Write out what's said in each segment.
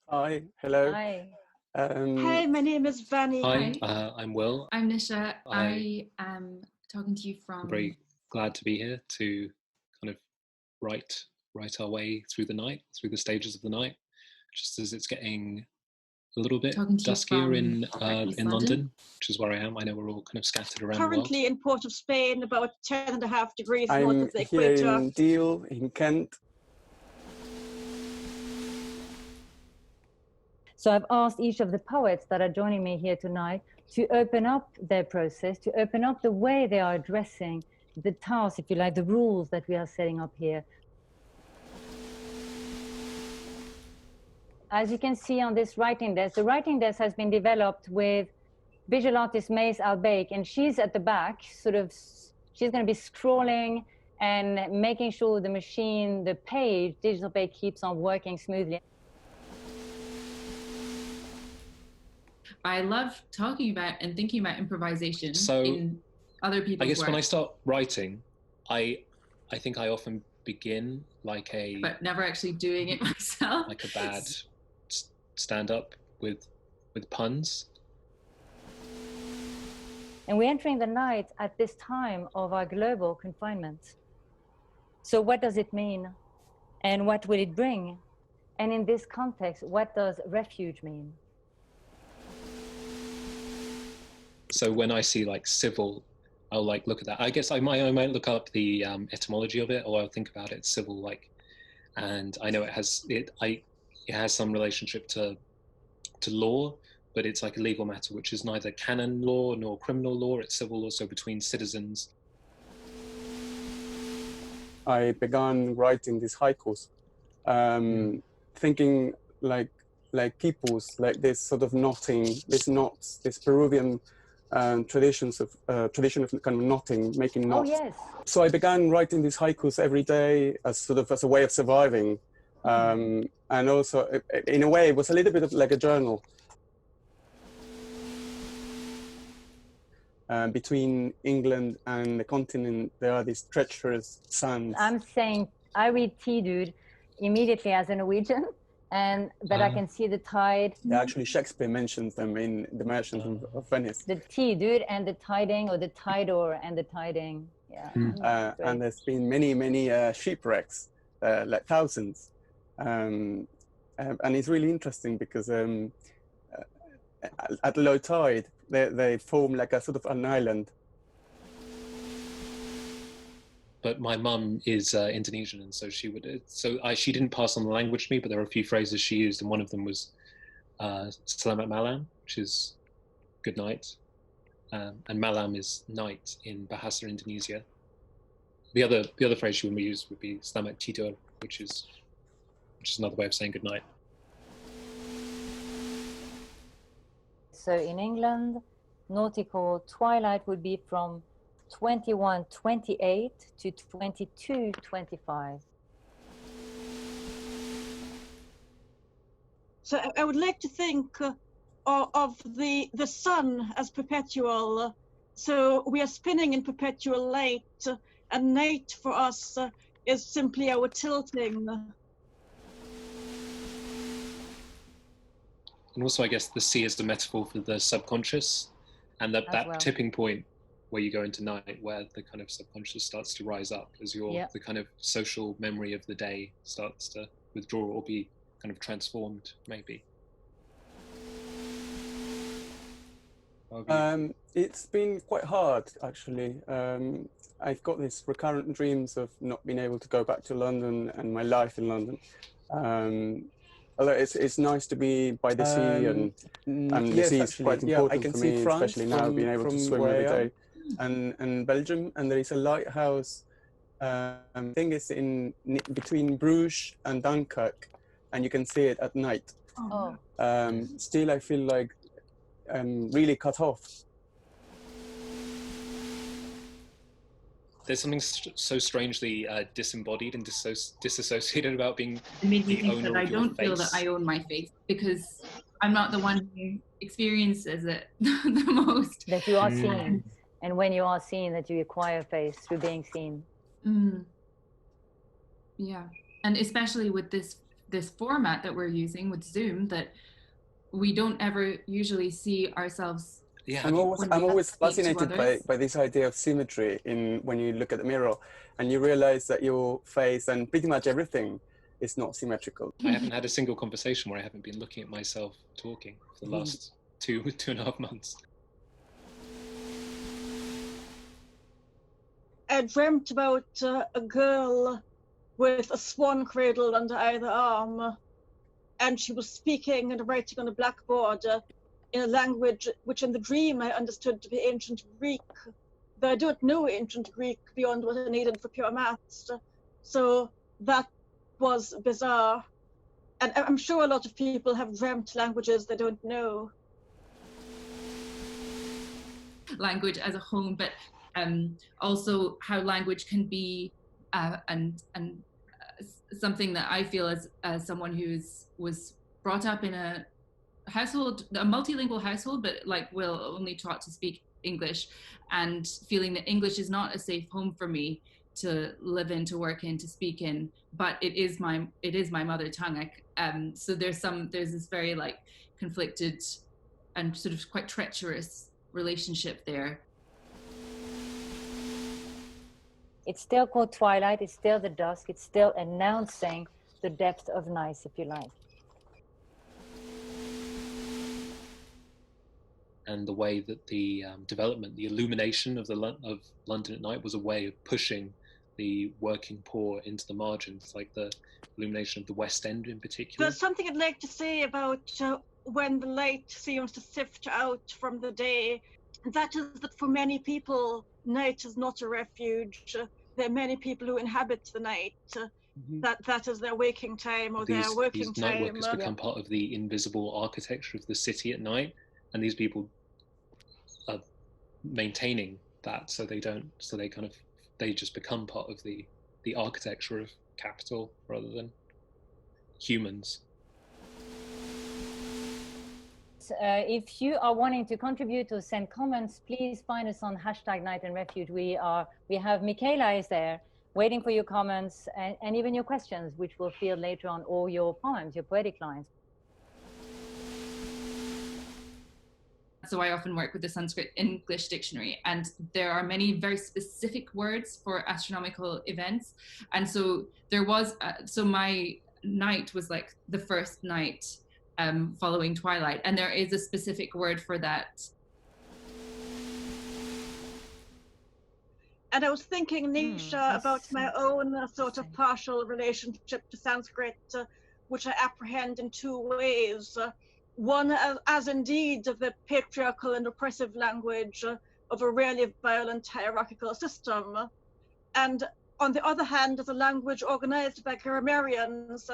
Hi, hello. Hi. Hi, my name is Vahni. Hi, I'm Will. I'm Nisha. I am talking to you from... I'm very glad to be here to kind of write our way through the night, through the stages of the night, just as it's getting a little bit duskier in London, which is where I am. I know we're all kind of scattered around Currently the world. in Port of Spain, about 10.5 degrees north I'm of the here equator. in Deal, in Kent. So I've asked each of the poets that are joining me here tonight to open up their process, to open up the way they are addressing the task, if you like, the rules that we are setting up here. As you can see on this writing desk, the writing desk has been developed with visual artist Mace Albeck, and she's at the back, she's going to be scrolling and making sure the machine, the page, digital page keeps on working smoothly. I love talking about and thinking about improvisation in other people's I guess work. when I start writing, I think I often begin like a... But never actually doing it myself. Like a bad stand-up with puns. And we're entering the night at this time of our global confinement. So what does it mean? And what will it bring? And in this context, what does refuge mean? So when I see like civil, I'll like look at that. I guess I might look up the etymology of it, or I'll think about it civil, like, and I know it has some relationship to law, but it's like a legal matter which is neither canon law nor criminal law. It's civil law, so between citizens. I began writing these haikus, thinking like peoples, like this sort of knotting, these knots, this Peruvian tradition of kind of knotting, making knots. Oh, yes. So I began writing these haikus every day as a way of surviving. And also, in a way, it was a little bit of like a journal. Between England and the continent, there are these treacherous sands. I'm saying, I read Tea Dude immediately as a Norwegian, but I can see the tide. Yeah, actually, Shakespeare mentions them in The Merchant of Venice. The Tea Dude and the tiding, or the tidor and the tiding. Yeah. And there's been many shipwrecks, like thousands. And it's really interesting because at low tide, they form like a sort of an island. But my mum is Indonesian, and so she didn't pass on the language to me, but there are a few phrases she used, and one of them was Selamat Malam, which is good night, and Malam is night in Bahasa Indonesia. The other phrase she would use would be Selamat Tidur, which is another way of saying good night. So in England, nautical twilight would be from 21:28 to 22:25. So I would like to think of the sun as perpetual. So we are spinning in perpetual light, and night for us is simply our tilting. And also, I guess the sea is the metaphor for the subconscious, and that tipping point where you go into night, where the kind of subconscious starts to rise up as the kind of social memory of the day starts to withdraw or be kind of transformed, maybe. It's been quite hard, actually. I've got these recurrent dreams of not being able to go back to London and my life in London. Although it's nice to be by the sea, and the sea is quite important for me, especially now being able to swim every day. And Belgium, and there is a lighthouse. I think it's between Bruges and Dunkirk, and you can see it at night. Oh. Still, I feel like I'm really cut off. There's something so strangely disembodied and disassociated about being it made me the think owner that I of your don't face. feel that I own my face, because I'm not the one who experiences it the most. That you are seen, and when you are seen, that you acquire face through being seen. Yeah, and especially with this this format that we're using with Zoom, that we don't ever usually see ourselves. Yeah, I'm always fascinated by this idea of symmetry in when you look at the mirror and you realize that your face and pretty much everything is not symmetrical. I haven't had a single conversation where I haven't been looking at myself talking for the last 2.5 months. I dreamt about a girl with a swan cradle under either arm, and she was speaking and writing on a blackboard in a language which in the dream I understood to be ancient Greek, though I don't know ancient Greek beyond what I needed for pure maths. So that was bizarre. And I'm sure a lot of people have dreamt languages they don't know. Language as a home, but also how language can be something that I feel as someone who was brought up in a household, a multilingual household, but like will only taught to speak English, and feeling that English is not a safe home for me to live in, to work in, to speak in, but it is my mother tongue. So there's this very like conflicted and sort of quite treacherous relationship there. It's still called twilight, it's still the dusk, it's still announcing the depth of night, if you like. And the way that the development, the illumination of London at night was a way of pushing the working poor into the margins, like the illumination of the West End in particular. There's something I'd like to say about when the light seems to sift out from the day. That is that for many people, night is not a refuge. There are many people who inhabit the night. That is their waking time or their working these time. Night workers become part of the invisible architecture of the city at night, and these people are maintaining that, so they just become part of the architecture of capital rather than humans. If you are wanting to contribute or send comments, please find us on #NightRefuge. We have Michaela is there waiting for your comments and even your questions, which we'll field later on, or your poems, your poetic lines. So I often work with the Sanskrit English dictionary, and there are many very specific words for astronomical events. And so there was, so my night was like the first night following twilight, and there is a specific word for that. And I was thinking, Nisha, about my own sort of partial relationship to Sanskrit, which I apprehend in two ways. One, as indeed the patriarchal and oppressive language of a really violent hierarchical system. And on the other hand, as a language organized by grammarians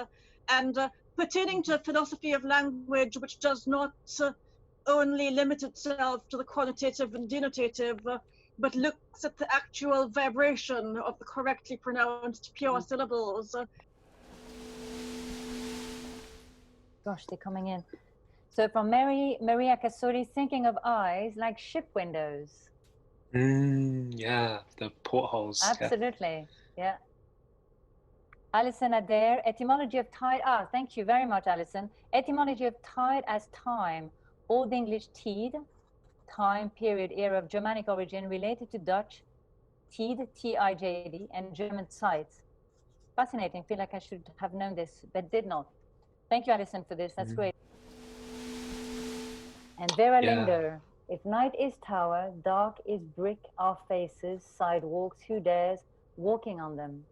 and pertaining to a philosophy of language which does not only limit itself to the quantitative and denotative, but looks at the actual vibration of the correctly pronounced pure syllables. Gosh, they're coming in. So from Maria Casori, thinking of eyes like ship windows. Yeah, the portholes. Absolutely, yeah. Alison Adair, etymology of tide. Thank you very much, Alison. Etymology of tide as time. Old English tid, time, period, era of Germanic origin, related to Dutch, tid, T-I-J-D, and German sites. Fascinating. Feel like I should have known this, but did not. Thank you, Alison, for this. That's great. And Vera Linder, if night is tower, dark is brick, our faces, sidewalks, who dares, walking on them.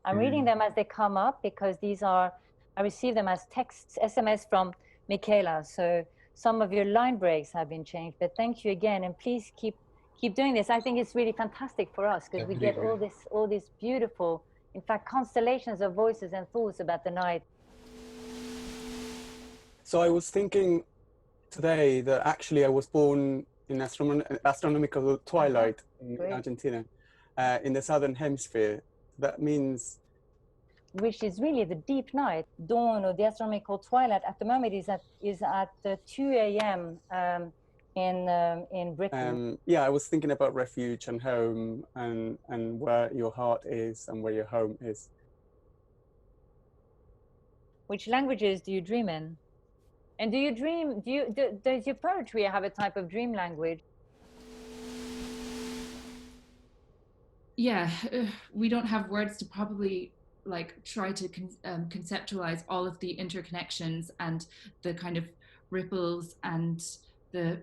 I'm reading them as they come up because these are, I receive them as texts, SMS from Michaela. So some of your line breaks have been changed, but thank you again. And please keep doing this. I think it's really fantastic for us because we get all this beautiful, in fact, constellations of voices and thoughts about the night. So I was thinking today that actually I was born in astronomical twilight in Argentina, in the southern hemisphere. That means, which is really the deep night, dawn, or the astronomical twilight. At the moment is at 2 a.m. In Britain. Yeah, I was thinking about refuge and home, and where your heart is and where your home is. Which languages do you dream in? And do you dream, does your poetry have a type of dream language? Yeah, we don't have words to probably like try to conceptualize all of the interconnections and the kind of ripples and the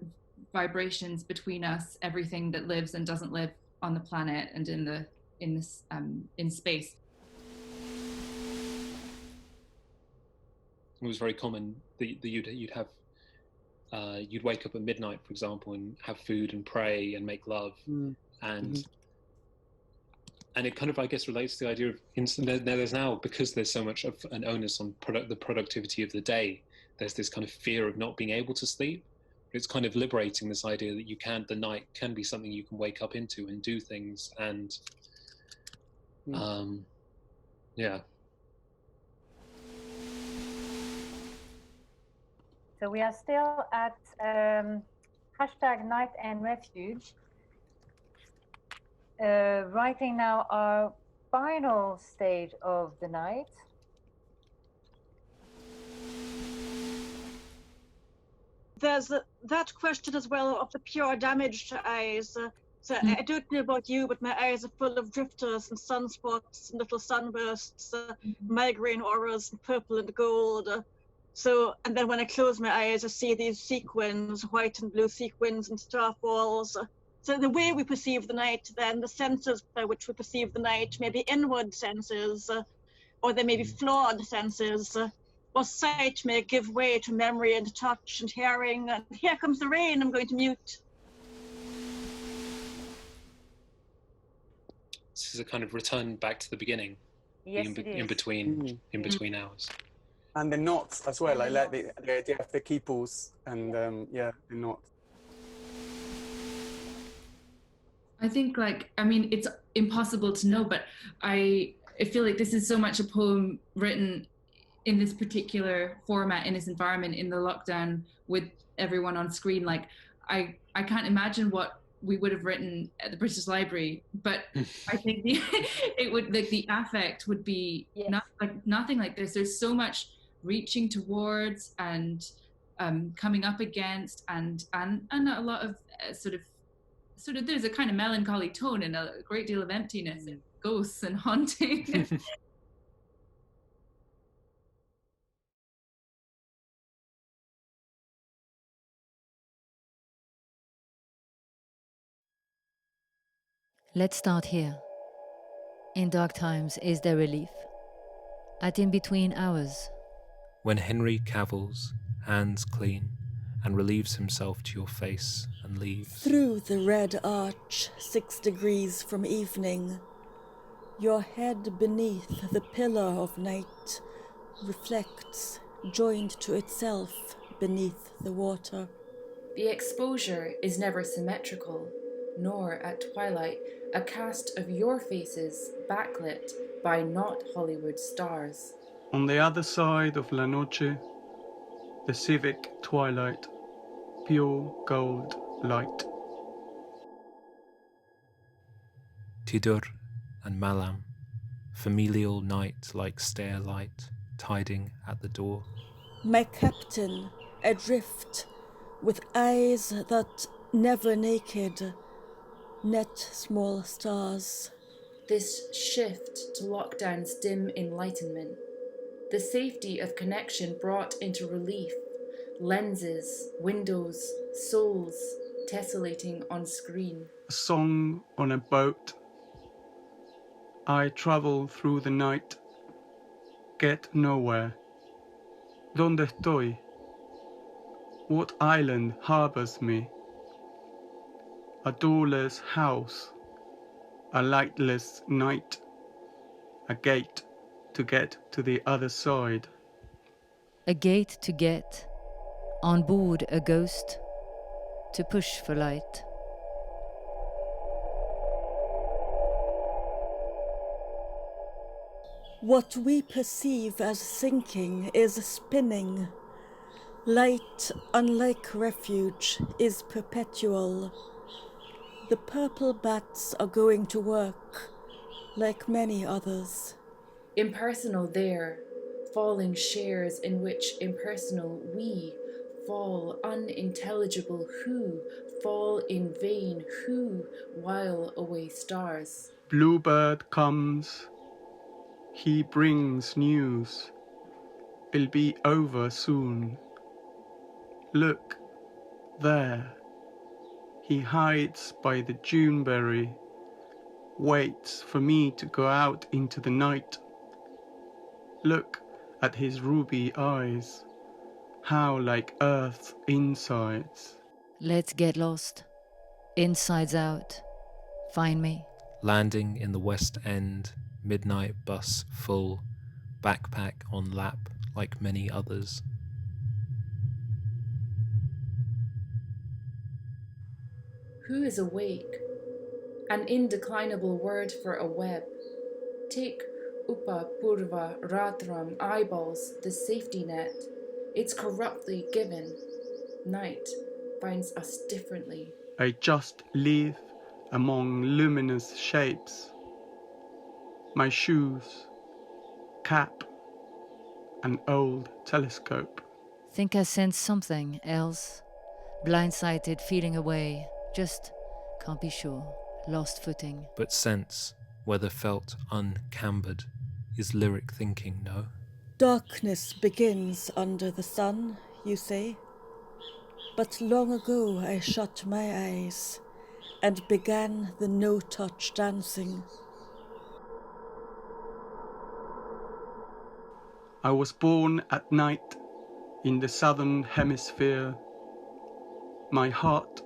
vibrations between us, everything that lives and doesn't live on the planet and in space. It was very common that you'd have you'd wake up at midnight, for example, and have food and pray and make love, and it kind of, I guess, relates to the idea of there's now, because there's so much of an onus on the productivity of the day, there's this kind of fear of not being able to sleep. It's kind of liberating, this idea that the night can be something you can wake up into and do things, and yeah. So we are still at hashtag Night Refuge. Writing now our final stage of the night. There's that question as well of the pure damaged eyes. So I don't know about you, but my eyes are full of drifters and sunspots and little sunbursts, migraine auras and purple and gold. So, and then when I close my eyes, I see these sequins, white and blue sequins and starfalls. So the way we perceive the night, then the senses by which we perceive the night may be inward senses, or they may be flawed senses, or sight may give way to memory and touch and hearing. And here comes the rain, I'm going to mute. This is a kind of return back to the beginning, yes, in between hours. And the knots as well. I like the idea of the keypulls and the knot. I think, it's impossible to know, but I feel like this is so much a poem written in this particular format, in this environment, in the lockdown with everyone on screen. Like, I can't imagine what we would have written at the British Library, but I think the affect would be nothing like this. There's so much reaching towards and coming up against, and a lot of sort of there's a kind of melancholy tone and a great deal of emptiness and ghosts and haunting. Let's start here. In dark times, is there relief? At in between hours. When Henry cavils, hands clean, and relieves himself to your face and leaves. Through the red arch, 6 degrees from evening, your head beneath the pillar of night reflects, joined to itself beneath the water. The exposure is never symmetrical, nor at twilight a cast of your faces backlit by not Hollywood stars. On the other side of La Noche, the civic twilight, pure gold light. Tidur and Malam, familial night like stair light, tiding at the door. My captain, adrift, with eyes that never naked, net small stars. This shift to lockdown's dim enlightenment, the safety of connection brought into relief, lenses, windows, souls tessellating on screen. A song on a boat. I travel through the night, get nowhere. ¿Dónde estoy? What island harbors me? A doorless house, a lightless night, a gate to get to the other side. A gate to get, on board a ghost, to push for light. What we perceive as sinking is spinning. Light, unlike refuge, is perpetual. The purple bats are going to work, like many others. Impersonal there, falling shares in which impersonal we fall, unintelligible who fall in vain, who while away stars. Bluebird comes, he brings news, it'll be over soon. Look, there, he hides by the juneberry, waits for me to go out into the night. Look at his ruby eyes, how like earth's insides. Let's get lost. Insides out. Find me. Landing in the West End, midnight bus full, backpack on lap like many others. Who is awake? An indeclinable word for a web. Take Upa Purva Ratram eyeballs, the safety net. It's corruptly given. Night finds us differently. I just live among luminous shapes. My shoes, cap, an old telescope. Think I sense something else. Blindsided, feeling away. Just can't be sure. Lost footing. But sense, whether felt uncambered, is lyric thinking, no? Darkness begins under the sun, you say? But long ago I shut my eyes and began the no-touch dancing. I was born at night in the southern hemisphere, my heart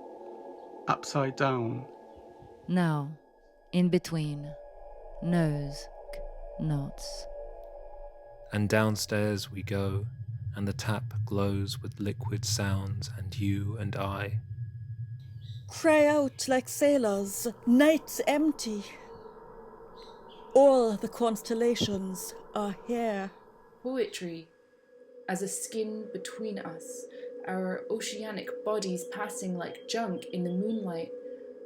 upside down. Now, in between, nose, knots. And downstairs we go, and the tap glows with liquid sounds, and you and I. Cry out like sailors, night's empty. All the constellations are here. Poetry as a skin between us, our oceanic bodies passing like junk in the moonlight,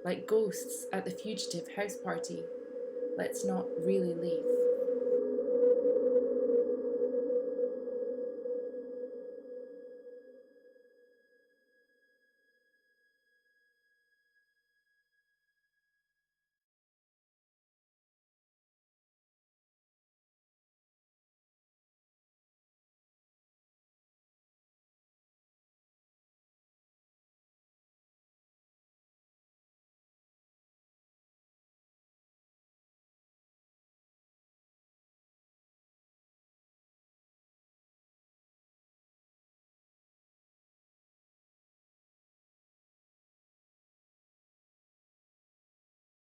like ghosts at the fugitive house party. Let's not really leave.